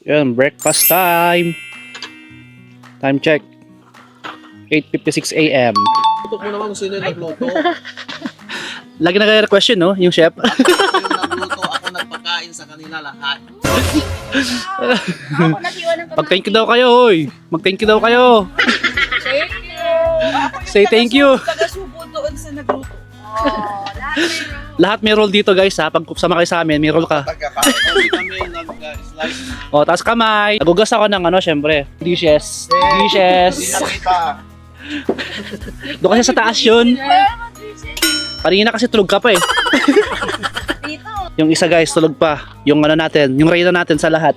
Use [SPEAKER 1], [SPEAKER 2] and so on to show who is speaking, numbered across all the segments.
[SPEAKER 1] Yan, breakfast time. Time check. 8:56 AM.
[SPEAKER 2] Tutok mo naman kung sino yung nagluto.
[SPEAKER 1] Lagi nag-request yun, no? Yung chef.
[SPEAKER 2] Yung nagluto, ako nagpakain sa kanila lahat.
[SPEAKER 3] Ako nag-iwan ng
[SPEAKER 1] Mag-thank you daw kayo, hoy. Mag-thank you daw kayo.
[SPEAKER 3] Thank you.
[SPEAKER 1] Say thank you.
[SPEAKER 3] Taga-subo doon sa nagluto.
[SPEAKER 1] Lahat may role dito, guys, ha. Pag sama kayo sa amin, may role ka.
[SPEAKER 2] Pagkakain kami nag-slice.
[SPEAKER 1] O, taas kamay. Nagugas ako ng syempre. Dishes.
[SPEAKER 2] Hindi
[SPEAKER 1] Dishes.
[SPEAKER 2] nakita.
[SPEAKER 1] Doon kasi sa taas yun. Kanina kasi tulog ka pa eh.
[SPEAKER 3] Dito.
[SPEAKER 1] Yung isa, guys, tulog pa. Yung natin, yung reyna natin sa lahat.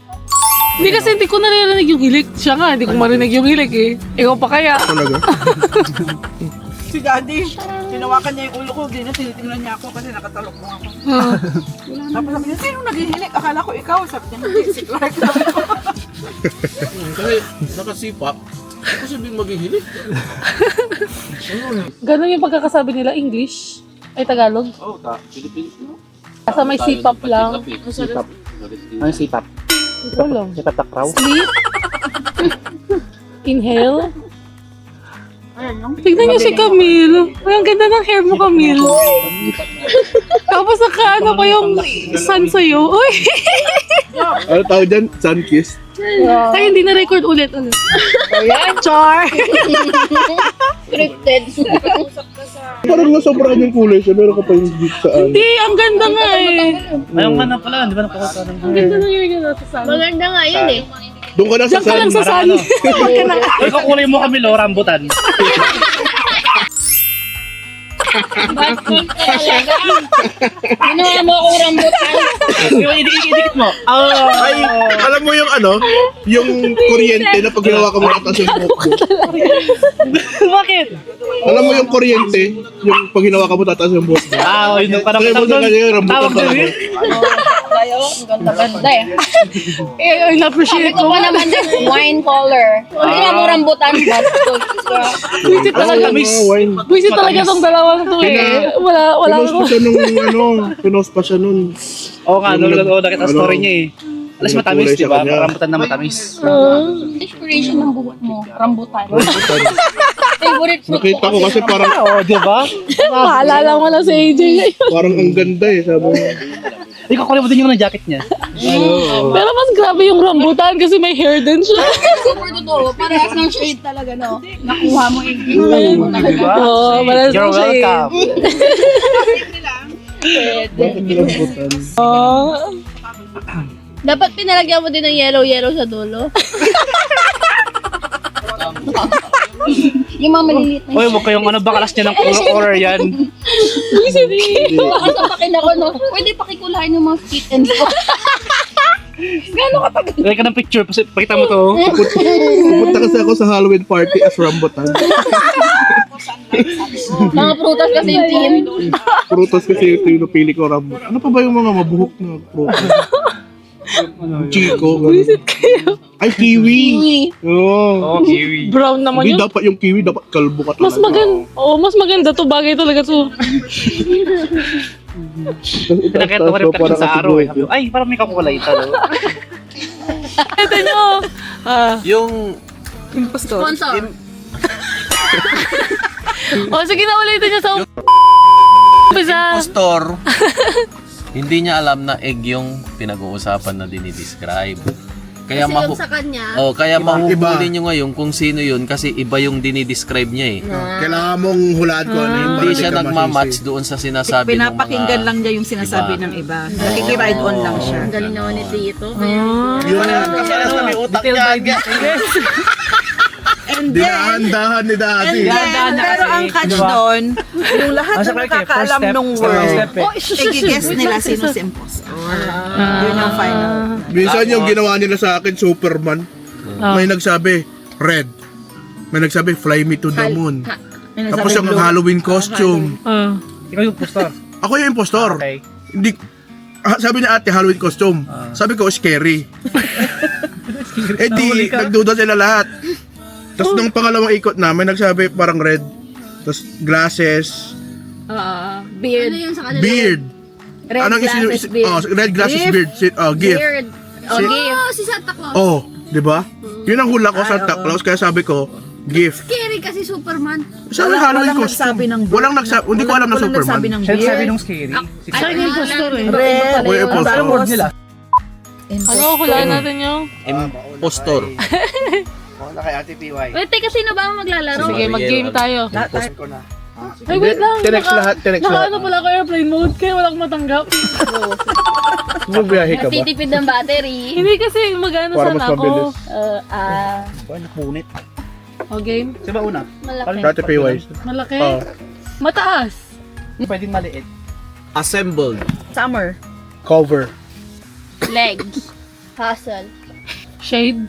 [SPEAKER 4] Hindi kasi hindi ko naririnig yung hilik. Siya nga, hindi ko marinig yung hilik eh. Ikaw pa kaya.
[SPEAKER 5] Si Daddy, tinawakan niya yung ulo ko, tinitingnan niya ako kasi nakatalok mo ako. Tapos sabi niya, sino naghihilik? Akala ko ikaw. Sabi niya, hindi, si Clark.
[SPEAKER 2] Kasi nakasipa. Ako sabihin maghihilig.
[SPEAKER 4] Ganun yung pagkakasabi nila, English. Ay, Tagalog.
[SPEAKER 2] Oh, Pilipino.
[SPEAKER 4] Basta may sipap lang.
[SPEAKER 1] Sipap. Ano yung sipap?
[SPEAKER 4] Ito lang.
[SPEAKER 1] Sipap takraw?
[SPEAKER 4] Sleep. Inhale. Tignan niyo si Camille. Ay, ang ganda ng hair mo, Camille. Tapos ano pa yung sun sa'yo. Uy!
[SPEAKER 2] Ano tawag dyan? Sun kiss?
[SPEAKER 4] Ay, hindi na-record ulit. Char!
[SPEAKER 3] Scripted.
[SPEAKER 2] Parang nasobrahan yung kulay siya. Meron ka pa yung geek saan.
[SPEAKER 4] Hindi, ang ganda nga eh.
[SPEAKER 1] Ayun nga na pala, di ba napakota ng
[SPEAKER 4] Ang ganda ng hair niya sa sun.
[SPEAKER 3] Maganda nga yun eh.
[SPEAKER 2] Doon ka na sa
[SPEAKER 4] Diyan ka lang
[SPEAKER 2] sun.
[SPEAKER 4] sa sun. Diyan ka na.
[SPEAKER 1] Uy, kukulay mo kami, lo, rambutan.
[SPEAKER 3] Ginawa mo akong rambutan.
[SPEAKER 1] Idikit mo.
[SPEAKER 2] Ay, alam mo yung yung kuryente na pag ginawa ka mo natas yung buhok mo.
[SPEAKER 1] Bakit?
[SPEAKER 2] Alam mo yung kuryente, yung pag ginawa ka mo tatas yung buhok mo.
[SPEAKER 1] Yun yung parang
[SPEAKER 2] Kaya mo na kayo, rambutan
[SPEAKER 1] tawag doon
[SPEAKER 2] talaga.
[SPEAKER 1] yun.
[SPEAKER 3] Kayo, ang ganda-ganda eh.
[SPEAKER 4] Eh, na-appreciate
[SPEAKER 3] Sabi ko
[SPEAKER 4] ko.
[SPEAKER 3] pa naman din, wine color. Hindi mo rambutan. Bastos ka.
[SPEAKER 4] Visit talaga.
[SPEAKER 2] Wine.
[SPEAKER 4] Visit talaga tong dalawang to eh. Wala
[SPEAKER 2] Pinost pa
[SPEAKER 4] ko.
[SPEAKER 2] siya nung pinost pa siya nun.
[SPEAKER 1] Oo nga, nakita ang story niya eh. Alas matamis,
[SPEAKER 2] Kulay
[SPEAKER 1] di
[SPEAKER 2] sa
[SPEAKER 1] ba?
[SPEAKER 2] kanya.
[SPEAKER 1] Rambutan na matamis.
[SPEAKER 3] Inspiration ng buhok mo, rambutan. Favorite fruit
[SPEAKER 2] Nakita ko kasi parang
[SPEAKER 1] Oo, di ba?
[SPEAKER 4] Maalala mo na si AJ ngayon.
[SPEAKER 2] parang ang ganda eh. Sabi mo.
[SPEAKER 1] Ikaw kunin mo din yung jacket niya.
[SPEAKER 4] Pero mas grabe yung rambutan kasi may hair din siya.
[SPEAKER 3] Super totoo. Parehas ng shade talaga, no? Nakuha mo yung talaga.
[SPEAKER 4] Oo, malas
[SPEAKER 1] You're
[SPEAKER 4] mo siya eh.
[SPEAKER 1] welcome.
[SPEAKER 4] Oo.
[SPEAKER 3] Dapat pinalagyan mo din ng yellow sa dulo. Yung mga maliliit na
[SPEAKER 1] Uy, huwag kayong bakalas niya ng color yan.
[SPEAKER 3] Baka sapakin ako, no? Pwede pakikulahin yung mga feet and foot. Gano'n katagal?
[SPEAKER 1] Lagay ka ng picture, pakita mo to.
[SPEAKER 2] Pupunta kasi ako sa Halloween party as rambutan.
[SPEAKER 3] Mga prutas kasi yung team.
[SPEAKER 2] Prutas kasi yung pinapili ko rambutan. Ano pa ba yung mga mabuhok na prutas? Chico. Ay, kiwi. Oo.
[SPEAKER 1] kiwi.
[SPEAKER 4] Brown naman
[SPEAKER 2] Hindi
[SPEAKER 4] yun.
[SPEAKER 2] dapat yung kiwi, dapat kalbo ka talaga.
[SPEAKER 4] Mas maganda to. Bagay talaga to.
[SPEAKER 1] Pinakita ko reflection sa araw eh. Sabi ko, ay, parang may kakulay ito.
[SPEAKER 4] Ito nyo.
[SPEAKER 2] Yung
[SPEAKER 3] Sponsor.
[SPEAKER 4] Sige na ulitin nyo sa umpisa.
[SPEAKER 6] Impostor, hindi niya alam na egg yung pinag-uusapan na dinidescribe. Kaya
[SPEAKER 3] Kasi yung sa kanya,
[SPEAKER 6] kaya
[SPEAKER 2] Iba.
[SPEAKER 6] mahuhuli niyo ngayon kung sino yun kasi iba yung dinidescribe niya eh.
[SPEAKER 2] Kailangan mong hulaan ko ano yung
[SPEAKER 6] Hindi siya nagmamatch doon sa sinasabi ng mga...
[SPEAKER 5] Pinapakinggan lang niya yung sinasabi ng iba. Nakikiride on lang siya.
[SPEAKER 3] ang galing naman ni Tito.
[SPEAKER 2] Yun
[SPEAKER 6] Kasi ano, may utak niya.
[SPEAKER 5] And then,
[SPEAKER 2] dinahan-dahan ni Daddy.
[SPEAKER 5] pero ang catch doon, yung lahat na nakakaalam ng word, i-guess nila sino si impostor. Yun yung final.
[SPEAKER 2] Minsan yung ginawa nila sa akin, Superman. May nagsabi, red. May nagsabi, fly me to the moon. Tapos yung Halloween costume.
[SPEAKER 1] Ikaw yung poster.
[SPEAKER 2] Ako yung impostor.
[SPEAKER 1] Okay.
[SPEAKER 2] Hindi, sabi ni ate, Halloween costume. Sabi ko, scary. Di, nagduda sila lahat. Tapos nung pangalawang ikot namin, nagsabi parang red. Tapos glasses,
[SPEAKER 3] Beard. Ano yung sa kanila?
[SPEAKER 2] beard.
[SPEAKER 3] Red
[SPEAKER 2] Anong
[SPEAKER 3] glasses, beard.
[SPEAKER 2] red glasses, beard. Gift.
[SPEAKER 3] Beard. Si Santa Claus.
[SPEAKER 2] Oh, di ba? Yun ang hula ko, Santa Claus. Kaya sabi ko, gift.
[SPEAKER 3] Scary kasi Superman.
[SPEAKER 2] Saan ang Halloween costume? Walang nagsabi, hindi ko alam na Superman.
[SPEAKER 7] Sabi nung scary.
[SPEAKER 4] Siya yung impostor eh.
[SPEAKER 2] Uy, impostor.
[SPEAKER 7] nila.
[SPEAKER 4] Ano, hulaan natin yung...
[SPEAKER 6] Impostor.
[SPEAKER 3] Wait, teka, sino ba ang maglalaro?
[SPEAKER 4] Sige, mag-game tayo.
[SPEAKER 6] Impostor.
[SPEAKER 4] Ay, wait lang.
[SPEAKER 2] Tinex lahat, tinex lahat.
[SPEAKER 4] Naka ano pala ako airplane mode kaya walang matanggap.
[SPEAKER 2] Magbiyahe ka ba?
[SPEAKER 3] Titipid ng battery.
[SPEAKER 4] Hindi kasi magano
[SPEAKER 2] Para mas
[SPEAKER 4] sana ako.
[SPEAKER 2] mabilis.
[SPEAKER 1] Punit.
[SPEAKER 4] O game?
[SPEAKER 1] Siya ba una?
[SPEAKER 3] Malaki.
[SPEAKER 2] Dati paywise.
[SPEAKER 4] Malaki?
[SPEAKER 2] Oh.
[SPEAKER 4] Mataas?
[SPEAKER 1] Pwedeng maliit.
[SPEAKER 6] Assembled.
[SPEAKER 5] Summer.
[SPEAKER 2] Cover.
[SPEAKER 3] Legs. Hustle.
[SPEAKER 4] Shade?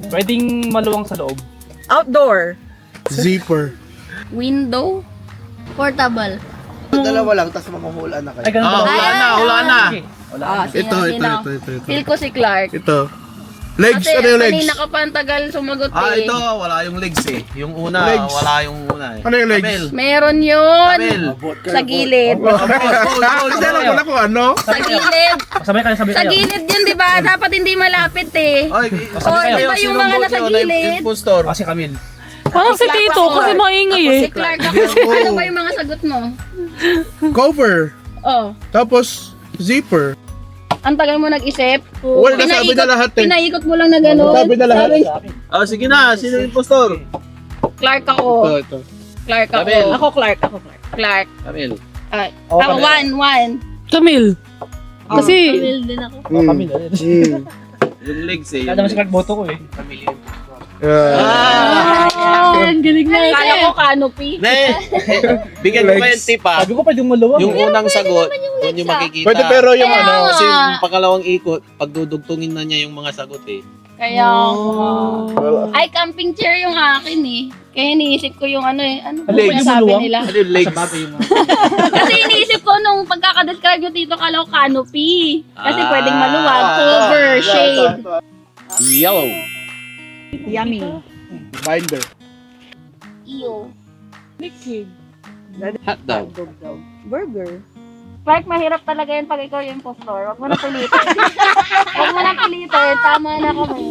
[SPEAKER 1] Pwedeng maluwang sa loob.
[SPEAKER 5] Outdoor.
[SPEAKER 2] Zipper.
[SPEAKER 3] Window. Portable.
[SPEAKER 7] Dalawa lang, tapos mamuhulaan na kayo.
[SPEAKER 1] Ay, ganun ba?
[SPEAKER 6] Hula na.
[SPEAKER 1] Wala.
[SPEAKER 2] Ito.
[SPEAKER 3] Feel ko si Clark.
[SPEAKER 2] Ito. Legs,
[SPEAKER 3] Kasi
[SPEAKER 2] ano yung legs?
[SPEAKER 3] kanina ka pa ang tagal sumagot
[SPEAKER 6] Ito, wala yung legs eh. Yung una,
[SPEAKER 2] Legs.
[SPEAKER 6] wala yung una eh.
[SPEAKER 2] Ano yung legs?
[SPEAKER 6] Camel.
[SPEAKER 3] Meron yun.
[SPEAKER 6] Camel.
[SPEAKER 3] Sa gilid.
[SPEAKER 2] Kasi alam ko na kung ano.
[SPEAKER 3] Sa gilid.
[SPEAKER 1] Sabay kayo, sabay
[SPEAKER 3] Sa
[SPEAKER 1] kayo.
[SPEAKER 3] gilid yun, di ba? Dapat hindi malapit eh.
[SPEAKER 6] Ay,
[SPEAKER 3] Oh, di ba yung mga nasa gilid?
[SPEAKER 6] Impostor.
[SPEAKER 1] Kasi Camille.
[SPEAKER 4] Parang si Tito kasi maingay eh.
[SPEAKER 3] Si Clark ako. Ano ba yung mga sagot mo?
[SPEAKER 2] Cover.
[SPEAKER 3] Oh,
[SPEAKER 2] Tapos, zipper.
[SPEAKER 3] ang tagal mo nag-isip.
[SPEAKER 2] Well, nasabi na lahat eh.
[SPEAKER 3] Pinaikot mo lang na gano'n.
[SPEAKER 2] Sabi na lahat.
[SPEAKER 6] Sige na, sino yung impostor?
[SPEAKER 3] Clark ako.
[SPEAKER 2] Ito.
[SPEAKER 3] Clark ako.
[SPEAKER 6] Camille.
[SPEAKER 5] Ako Clark.
[SPEAKER 3] Clark.
[SPEAKER 6] Camel.
[SPEAKER 3] Ako, one.
[SPEAKER 4] Camille. Kasi,
[SPEAKER 3] Camille din ako.
[SPEAKER 1] Camille.
[SPEAKER 6] Yung legs eh.
[SPEAKER 1] Kaya naman si Clark boto ko eh.
[SPEAKER 6] Camel yung
[SPEAKER 4] ang galing na
[SPEAKER 3] Kala ko canopy.
[SPEAKER 6] Ne! Bigyan ko pa yung tip ah.
[SPEAKER 1] Sabi ko pwedeng maluwang.
[SPEAKER 6] Yung unang sagot, doon yung makikita.
[SPEAKER 2] Pwede pero yung
[SPEAKER 3] Kaya
[SPEAKER 2] ano.
[SPEAKER 3] nga.
[SPEAKER 6] Kasi yung pangalawang ikot, pagdudugtungin na niya yung mga sagot eh.
[SPEAKER 3] Kaya ay, camping chair yung akin eh. Kaya iniisip ko yung ano eh. Ano ba
[SPEAKER 1] Legs.
[SPEAKER 3] yung sabi
[SPEAKER 1] Maluwang?
[SPEAKER 3] nila?
[SPEAKER 6] Ano yung legs?
[SPEAKER 1] Sabagay yung
[SPEAKER 3] Kasi iniisip ko nung pagkakadescribe nyo dito, kala ko canopy. Kasi
[SPEAKER 6] Ah.
[SPEAKER 3] pwedeng maluwag, cover, shade.
[SPEAKER 6] Yellow.
[SPEAKER 5] Yummy.
[SPEAKER 2] Binder.
[SPEAKER 3] Iyo.
[SPEAKER 4] liquid.
[SPEAKER 6] Hotdog.
[SPEAKER 5] Burger.
[SPEAKER 3] Clark, mahirap talaga yun pag ikaw yung impostor. Huwag mo na pilitin. Huwag mo na pilitin. Tama na kami.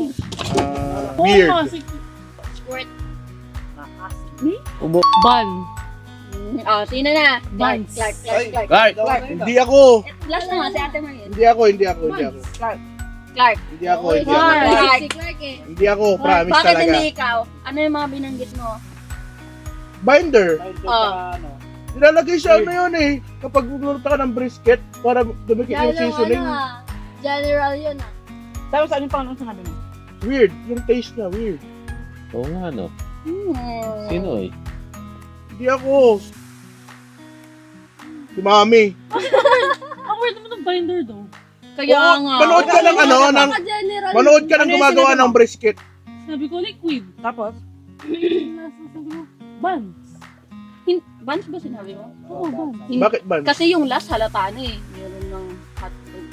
[SPEAKER 2] Weird.
[SPEAKER 3] Squirt.
[SPEAKER 4] Ban.
[SPEAKER 3] Oh, sino na? Clark,
[SPEAKER 4] Vans.
[SPEAKER 3] Clark.
[SPEAKER 6] Clark.
[SPEAKER 2] Hindi ako.
[SPEAKER 3] Last na nga, si ate mo yun.
[SPEAKER 2] Hindi ako.
[SPEAKER 3] Clark.
[SPEAKER 2] Hindi ako.
[SPEAKER 3] Si Clark eh.
[SPEAKER 2] Hindi ako. Promise
[SPEAKER 3] Bakit
[SPEAKER 2] talaga.
[SPEAKER 3] hindi ikaw? Ano yung mga binanggit mo?
[SPEAKER 2] Binder.
[SPEAKER 3] Oh.
[SPEAKER 2] Nilalagay sa ano yun eh. Kapag magluluto ka ng brisket, para dumikit yung seasoning.
[SPEAKER 3] General yun ah.
[SPEAKER 5] Tapos ano yung pangalan sinabi mo?
[SPEAKER 2] Weird. Yung taste niya, weird.
[SPEAKER 6] Oo nga no.
[SPEAKER 3] Hmm.
[SPEAKER 6] Sino eh?
[SPEAKER 2] Hindi ako. Si Mami.
[SPEAKER 4] Ang weird naman ng binder daw.
[SPEAKER 3] Kaya
[SPEAKER 2] Oo,
[SPEAKER 3] nga.
[SPEAKER 2] manood ka ng ano, manood ka ng
[SPEAKER 5] Ano yung
[SPEAKER 2] gumagawa
[SPEAKER 5] sinabi
[SPEAKER 2] ng
[SPEAKER 5] mo?
[SPEAKER 2] brisket.
[SPEAKER 4] Sabi ko liquid.
[SPEAKER 5] Tapos?
[SPEAKER 4] Sabi ko, Bans.
[SPEAKER 3] Vans ba sinabi mo?
[SPEAKER 4] Oo, Bans.
[SPEAKER 2] Bakit ba?
[SPEAKER 3] Kasi yung last halata na eh. Meron ng hotdog.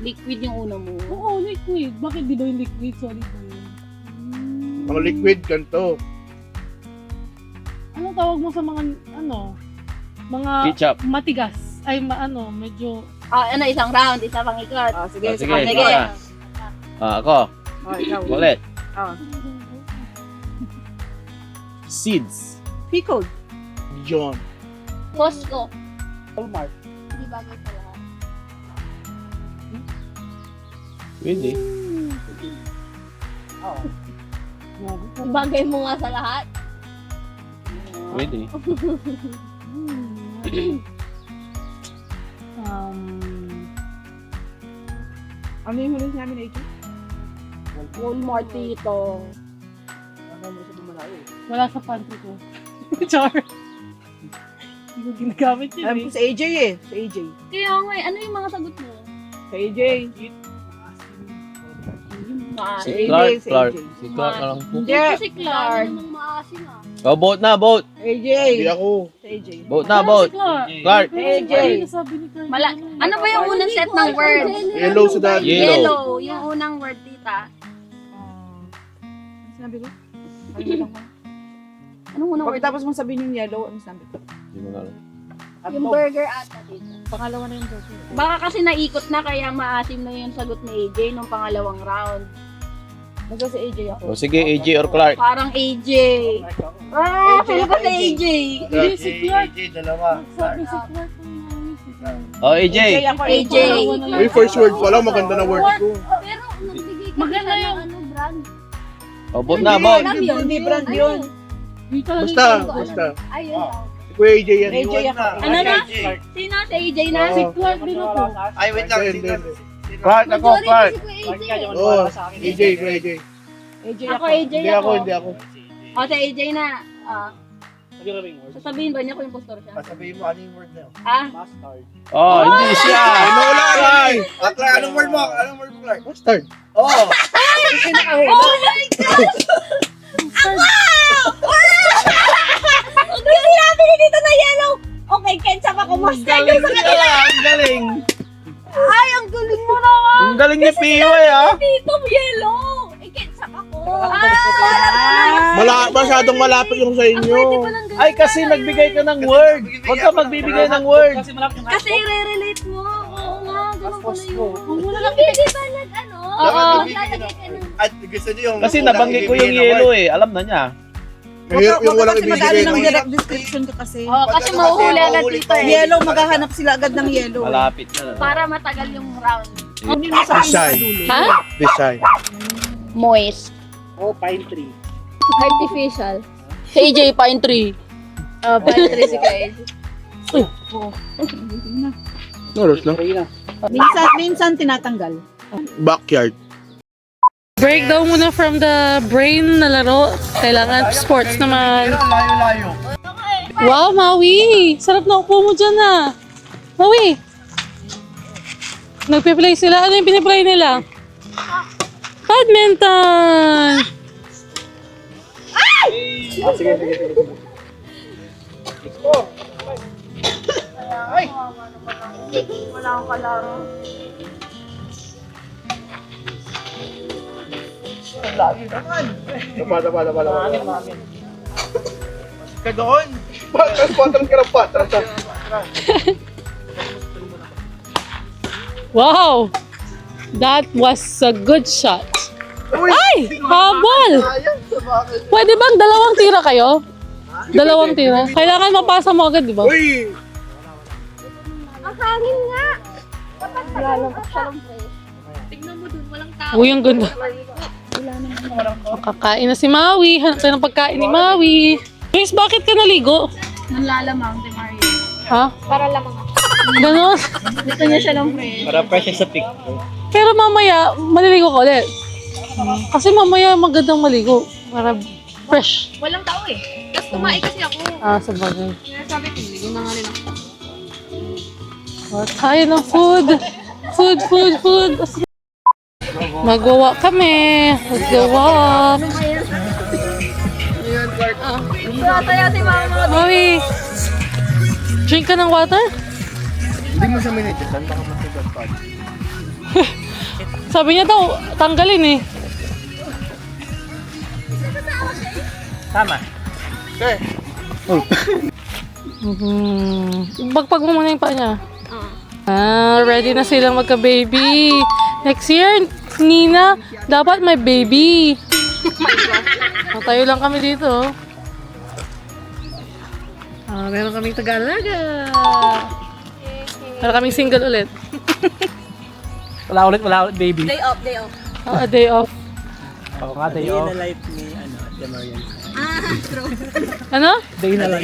[SPEAKER 3] Liquid yung una mo.
[SPEAKER 4] Oo, liquid. Bakit di ba yung liquid? Solid ba yun?
[SPEAKER 2] Mga liquid, ganito.
[SPEAKER 4] Anong tawag mo sa mga, ano, mga
[SPEAKER 6] Ketchup.
[SPEAKER 4] matigas? Ay, medyo...
[SPEAKER 3] Ano, isang round, isa pang ikot.
[SPEAKER 5] Sige,
[SPEAKER 6] Sige,
[SPEAKER 3] sige.
[SPEAKER 6] ikaw na. Ako.
[SPEAKER 5] Ikaw.
[SPEAKER 6] Ulit.
[SPEAKER 5] Ah.
[SPEAKER 6] Seeds.
[SPEAKER 5] Pickled.
[SPEAKER 2] John.
[SPEAKER 3] Costco.
[SPEAKER 7] Walmart.
[SPEAKER 3] Hindi bagay sa lahat.
[SPEAKER 6] Pwede.
[SPEAKER 3] Bagay mo nga sa lahat.
[SPEAKER 6] Pwede.
[SPEAKER 5] Ano yung huli namin na ito?
[SPEAKER 3] Walmart dito.
[SPEAKER 4] Wala sa pantry ko. Char. Hindi ko ginagamit yun
[SPEAKER 5] Alam
[SPEAKER 4] eh.
[SPEAKER 5] ko sa AJ eh. Sa AJ.
[SPEAKER 3] Kaya nga, ano yung mga sagot mo?
[SPEAKER 5] Sa AJ.
[SPEAKER 6] Si
[SPEAKER 5] AJ,
[SPEAKER 6] Clark.
[SPEAKER 5] si
[SPEAKER 6] Clark.
[SPEAKER 5] AJ.
[SPEAKER 6] Si Clark na lang po.
[SPEAKER 3] Hindi ko si Clark. maasim ah.
[SPEAKER 6] Oh, vote na, vote.
[SPEAKER 5] AJ.
[SPEAKER 2] Hindi ako.
[SPEAKER 5] Sa AJ.
[SPEAKER 6] Vote na, vote. Clark.
[SPEAKER 5] AJ.
[SPEAKER 4] Sabi ni Clark.
[SPEAKER 3] Ano ba yung unang set ng words?
[SPEAKER 2] Yellow sa dad.
[SPEAKER 6] Yellow.
[SPEAKER 3] Yellow. Yung unang word, tita.
[SPEAKER 5] Ano sinabi ko? Ano lang ko?
[SPEAKER 3] Anong unang word?
[SPEAKER 5] Pagkatapos mong sabihin yung yellow, ano sinabi ko?
[SPEAKER 6] Hindi mo alam.
[SPEAKER 3] Yung burger ata dito.
[SPEAKER 4] Pangalawa na yung burger.
[SPEAKER 3] Baka kasi naikot na kaya maasim na yung sagot ni AJ nung pangalawang round. Basta si AJ ako.
[SPEAKER 6] O sige, AJ or Clark.
[SPEAKER 3] Parang AJ. Ah, sino ba si AJ?
[SPEAKER 4] Hindi, si Clark.
[SPEAKER 7] dalawa.
[SPEAKER 4] Sabi si Clark.
[SPEAKER 6] O AJ.
[SPEAKER 3] AJ.
[SPEAKER 2] May first word pa lang, maganda na word ko.
[SPEAKER 3] Pero nagbigay ka
[SPEAKER 4] Maganda
[SPEAKER 3] na
[SPEAKER 4] yung-
[SPEAKER 3] ng ano, brand.
[SPEAKER 6] O, vote na, vote.
[SPEAKER 3] Alam yun.
[SPEAKER 5] Hindi brand yun.
[SPEAKER 2] Basta.
[SPEAKER 3] Ayun.
[SPEAKER 2] Si Kuya AJ yan.
[SPEAKER 5] AJ ako.
[SPEAKER 3] Ano na? Sino si AJ na?
[SPEAKER 2] Oo.
[SPEAKER 3] Si Clark din ako.
[SPEAKER 7] Ay, wait lang.
[SPEAKER 2] Hindi, hindi.
[SPEAKER 7] Clark,
[SPEAKER 3] Majority si Kuya AJ.
[SPEAKER 2] Oo, AJ, Kuya AJ.
[SPEAKER 3] Ako AJ
[SPEAKER 2] Hindi ako, hindi ako.
[SPEAKER 3] O, si AJ na. Sasabihin ba niya kung impostor siya?
[SPEAKER 7] Sabihin mo, ano yung word na yun?
[SPEAKER 3] Ah?
[SPEAKER 6] Oh, hindi siya.
[SPEAKER 2] Ano wala ka?
[SPEAKER 7] Clark, anong word mo? Anong word mo, Clark?
[SPEAKER 2] Start.
[SPEAKER 7] Oo.
[SPEAKER 3] Oh my God! Ang sinabi niya dito na yellow! Okay, ketchup ako. Mustard yung sa kanila.
[SPEAKER 6] Ang galing.
[SPEAKER 3] Ay, ang galing mo naman!
[SPEAKER 6] Ang galing ni Pio ah.
[SPEAKER 3] Dito, yellow! Eh, ketchup ako.
[SPEAKER 2] Masyadong malapit yung sa inyo.
[SPEAKER 6] Ay, kasi nagbigay ka ng word. Huwag ka magbibigay ng word.
[SPEAKER 3] Kasi i-relate mo. Oo nga, ganun pala yun. Hindi ba ano?
[SPEAKER 7] Oo.
[SPEAKER 3] Maglalagay ka ng...
[SPEAKER 7] At gusto niyo yung...
[SPEAKER 6] Kasi nabanggit ko yung yellow eh. Alam na niya.
[SPEAKER 2] Yung walang
[SPEAKER 5] Kasi
[SPEAKER 2] ibibigay
[SPEAKER 5] madali ng
[SPEAKER 2] ng
[SPEAKER 5] direct description ka kasi.
[SPEAKER 3] Oo, kasi mahuhuli agad dito eh.
[SPEAKER 5] Yellow, maghahanap sila agad ng yellow.
[SPEAKER 6] Malapit na.
[SPEAKER 3] Para matagal yung round.
[SPEAKER 2] design.
[SPEAKER 3] Ha?
[SPEAKER 2] Design.
[SPEAKER 3] Moist.
[SPEAKER 7] Oh, pine tree.
[SPEAKER 3] Artificial. Si AJ, pine tree. Pine tree si AJ.
[SPEAKER 2] Noros lang.
[SPEAKER 5] Minsan tinatanggal.
[SPEAKER 2] Backyard.
[SPEAKER 4] Break daw muna from the brain na laro. Kailangan sports naman.
[SPEAKER 7] Layo-layo.
[SPEAKER 4] Wow, Maui! Sarap na upo mo dyan ah. Maui! Nagpe-play sila. Ano yung piniplay nila? Badminton!
[SPEAKER 3] Wala akong kalaro.
[SPEAKER 2] Tapa.
[SPEAKER 7] Ka doon.
[SPEAKER 2] Patras ka ng patras.
[SPEAKER 4] Wow! That was a good shot. Ay! Habol! Pwede bang dalawang tira kayo? Dalawang tira? Kailangan mapasa mo agad, di ba?
[SPEAKER 2] Uy!
[SPEAKER 3] Ang hangin nga! Wala lang siya lang pre. Tignan mo dun, walang tao.
[SPEAKER 4] Uy, ang ganda. Makakain na si Maui. Hanap tayo ng pagkain ni Maui. Grace, bakit ka naligo?
[SPEAKER 3] Nanlalamang, Ate Mario.
[SPEAKER 4] Ha?
[SPEAKER 3] Para lamang ako.
[SPEAKER 4] Ganon?
[SPEAKER 3] Gusto niya siya lang pre.
[SPEAKER 7] Para fresh sa pic.
[SPEAKER 4] Pero mamaya, maliligo ka ulit. Kasi mamaya magandang maligo. Para fresh.
[SPEAKER 3] Walang tao eh. Tapos kumain kasi ako.
[SPEAKER 4] Ah, sa bagay.
[SPEAKER 3] Kaya sabi ko, hindi na nga rin ako.
[SPEAKER 4] Tayo ng food. Food. Magwawa kami. Magwawa.
[SPEAKER 3] Kaya si mama.
[SPEAKER 4] Maui, drink ka ng water?
[SPEAKER 2] Hindi mo siya minitisan, baka masugat pa.
[SPEAKER 4] Sabi niya daw, tanggalin eh.
[SPEAKER 7] Tama.
[SPEAKER 2] Okay.
[SPEAKER 4] Bagpag mo muna yung paa niya. Ready na silang magka-baby. Next year, Nina, dapat may baby. Tayo lang kami dito. Meron kaming Tagalog. Meron kaming single ulit.
[SPEAKER 1] Wala ulit, baby.
[SPEAKER 3] Day off.
[SPEAKER 4] A day off.
[SPEAKER 1] Oo nga, day off.
[SPEAKER 4] Ano?
[SPEAKER 1] Day na lang.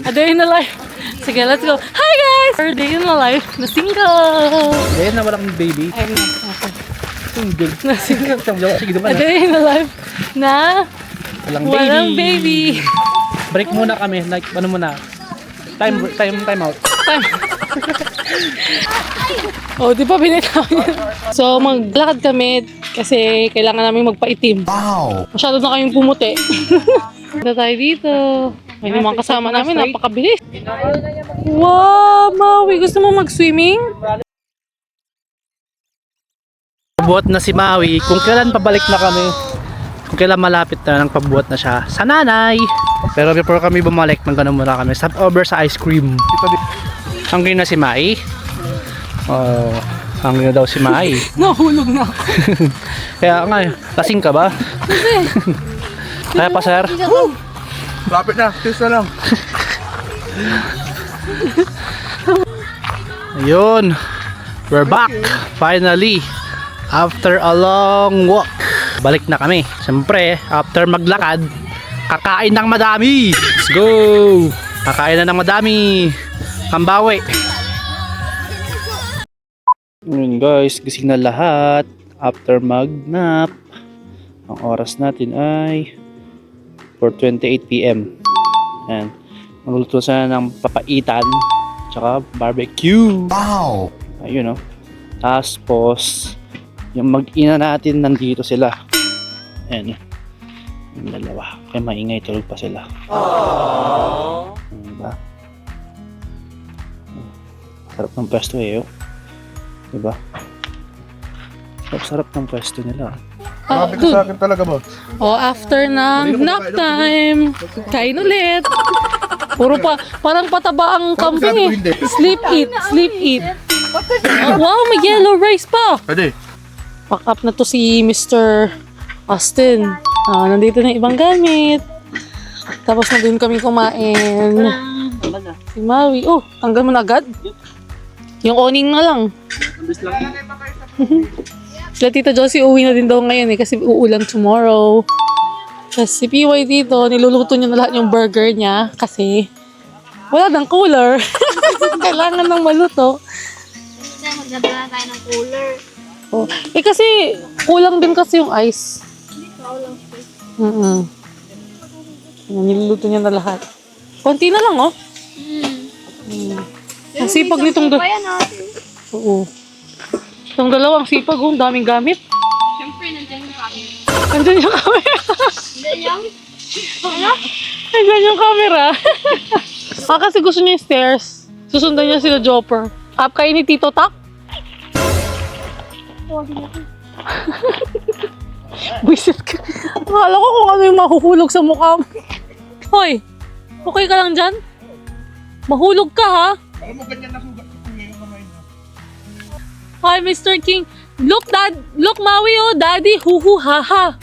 [SPEAKER 4] A day in the life. Sige, let's go. Hi guys! Our day in the life na single.
[SPEAKER 1] Day na walang baby.
[SPEAKER 4] Ayun na. Okay.
[SPEAKER 1] Single.
[SPEAKER 4] Na single.
[SPEAKER 1] Sige
[SPEAKER 4] A
[SPEAKER 1] naman.
[SPEAKER 4] day in the life na
[SPEAKER 1] Walang baby.
[SPEAKER 4] walang baby.
[SPEAKER 1] Break muna kami. Like, ano muna? Time out.
[SPEAKER 4] Oh, di ba binitaw niya? So, maglakad kami kasi kailangan namin magpaitim. Wow! Masyado na kaming pumuti. Punta tayo dito. May mga kasama namin, napakabilis. Wow, Maui! Gusto mo mag-swimming?
[SPEAKER 1] Pabuhat na si Maui. Kung kailan pabalik na kami. Kung kailan malapit na, nang pabuhat na siya sa nanay. Pero before kami bumalik, magkano muna kami. Stop over sa ice cream. Hungry na si Mai? Oh, hungry na daw si Mai.
[SPEAKER 4] Nahulog na ako.
[SPEAKER 1] Kaya nga, lasing ka ba? Kaya pa, sir?
[SPEAKER 2] Lapit na, tis na lang.
[SPEAKER 1] Ayun. We're back. Finally. After a long walk. Balik na kami. Siyempre, after maglakad, kakain ng madami. Let's go! Kakain na ng madami. Kambawi. Yun guys, gising na lahat. After mag-nap. Ang oras natin ay 4:28 PM. Ayan. Magluto sana ng papaitan. Tsaka barbecue. Wow! Ayun o. Tapos, yung mag-ina natin nandito sila. Ayan. Yung dalawa. Kaya maingay, tulog pa sila. Diba? Sarap ng pwesto eh. Oh. Diba? Sarap ng pwesto nila.
[SPEAKER 2] Grabe ka sa akin talaga ba?
[SPEAKER 4] Oh, after ng nap time, kain ulit. Puro pa, parang pataba ang kambing eh. Sleep, eat, sleep, eat. Oh, wow, may yellow rice pa.
[SPEAKER 2] Pwede.
[SPEAKER 4] Pack up na to si Mr. Austin. Nandito na ibang gamit. Tapos na din kami kumain. Si Maui. Oh, tanggal mo na agad? Yung awning na lang. Sila Tita Josie uwi na din daw ngayon eh kasi uulan tomorrow. Kasi si PY dito, niluluto niya na lahat yung burger niya kasi wala nang cooler. Kailangan nang maluto.
[SPEAKER 3] Kasi magdadala tayo ng cooler.
[SPEAKER 4] Oh. Eh kasi kulang din kasi yung ice. Niluluto niya na lahat. Konti na lang oh. Ang sipag nitong
[SPEAKER 3] Pa yan natin.
[SPEAKER 4] Oo. Itong dalawang sipag, oh, daming gamit.
[SPEAKER 3] Siyempre, nandiyan yung camera.
[SPEAKER 4] Andyan yung camera.
[SPEAKER 3] Nandiyan yung... Ano?
[SPEAKER 4] Andyan yung camera. Kasi gusto niya yung stairs. Susundan niya sila Jopper. Up kayo ni Tito Tak? Buisit ka. Akala ko kung ano yung mahuhulog sa mukha mo. Hoy, okay ka lang dyan? Mahulog ka ha?
[SPEAKER 2] Alam mo, ganyan na sugat ko yung kamay mo.
[SPEAKER 4] Hi, Mr. King. Look, Dad. Look, Maui, oh. Daddy, hu ha ha.